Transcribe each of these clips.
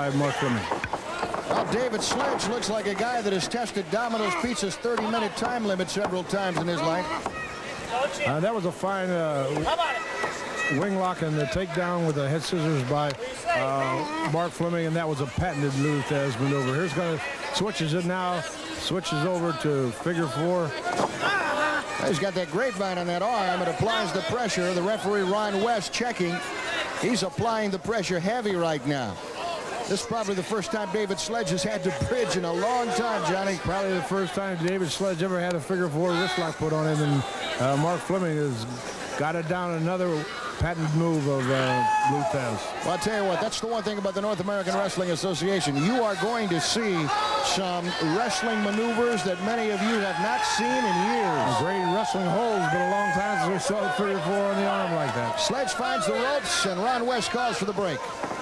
Mark Flemming. Well, David Sledge looks like a guy that has tested Domino's Pizza's 30-minute time limit several times in his life. That was a fine wing lock and the takedown with the head scissors by Mark Flemming, and that was a patented Luthez maneuver. Here's going to switches it now, switches over to figure four. He's got that grapevine on that arm. It applies the pressure. The referee, Ron West, checking. He's applying the pressure heavy right now. This is probably the first time David Sledge has had to bridge in a long time, Johnny. Probably the first time David Sledge ever had a figure four wrist lock put on him, and Mark Flemming has got it down another patent move of Luthez. Well, I'll tell you what, that's the one thing about the North American Wrestling Association. You are going to see some wrestling maneuvers that many of you have not seen in years. Great wrestling holds, but a long time since we saw the figure four on the arm like that. Sledge finds the ropes, and Ron West calls for the break.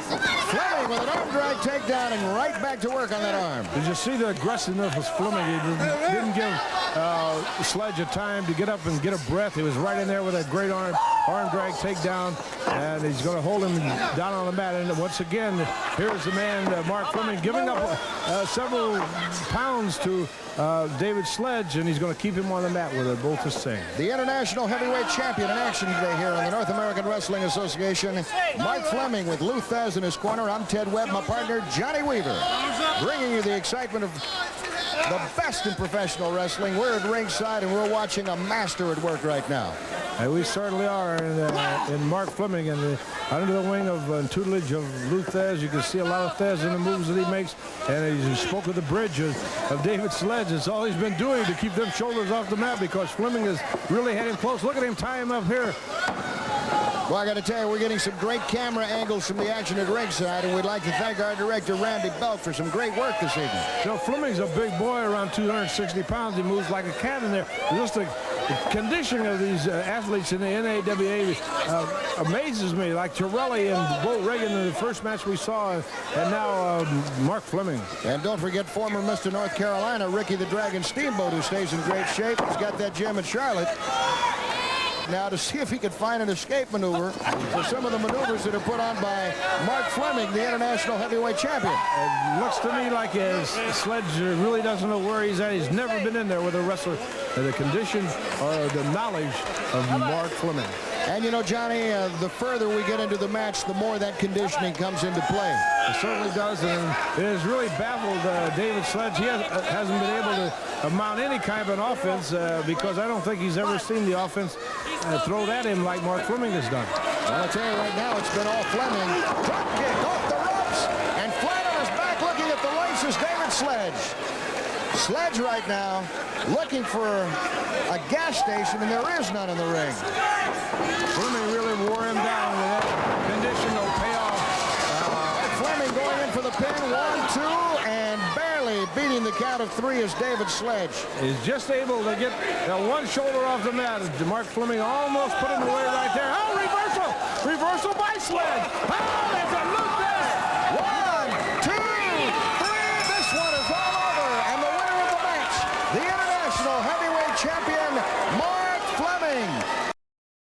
Flemming with an arm drag takedown and right back to work on that arm. Did you see the aggressiveness of Flemming? He didn't give Sledge a time to get up and get a breath. He was right in there with a great arm drag takedown, and he's going to hold him down on the mat. And once again, here's the man, Mark Flemming, giving up several pounds to David Sledge, and he's going to keep him on the mat with it, both the same. The international heavyweight champion in action today here on the North American Wrestling Association, Mark Flemming with Luthez in his corner. I'm Ted Webb, my partner, Johnny Weaver, bringing you the excitement of the best in professional wrestling. We're at ringside, and we're watching a master at work right now. And we certainly are in Mark Flemming, and under the wing of tutelage of Luthez. You can see a lot of Thez in the moves that he makes, and he spoke of the bridge of David Sledge. It's all he's been doing to keep them shoulders off the mat, because Flemming has really had him close. Look at him tie him up here. Well, I got to tell you, we're getting some great camera angles from the action at ringside, and we'd like to thank our director, Randy Belk, for some great work this evening. You know, Flemming's a big boy, around 260 pounds. He moves like a cat in there. Just the conditioning of these athletes in the NAWA amazes me, like Torelli and Bo Reagan in the first match we saw, and now Mark Flemming. And don't forget former Mr. North Carolina, Ricky the Dragon Steamboat, who stays in great shape. He's got that gym in Charlotte. Now to see if he could find an escape maneuver for some of the maneuvers that are put on by Mark Flemming, the international heavyweight champion. It looks to me like Sledge really doesn't know where he's at. He's never been in there with a wrestler. The condition or the knowledge of Mark Flemming. And you know, Johnny, the further we get into the match, the more that conditioning comes into play. It certainly does, and it has really baffled David Sledge. He hasn't been able to mount any kind of an offense because I don't think he's ever seen the offense thrown at him like Mark Flemming has done. Well, I'll tell you right now, it's been all Flemming. Drop kick off the ropes, and flat on his back looking at the laces, David Sledge. Sledge right now looking for a gas station, and there is none in the ring. Flemming really wore him down with that condition. Will pay off. Flemming going in for the pin, 1-2, and barely beating the count of 3 is David Sledge. He's just able to get one shoulder off the mat. Mark Flemming almost put him away right there. Oh, reversal! Reversal by Sledge. Oh, there's a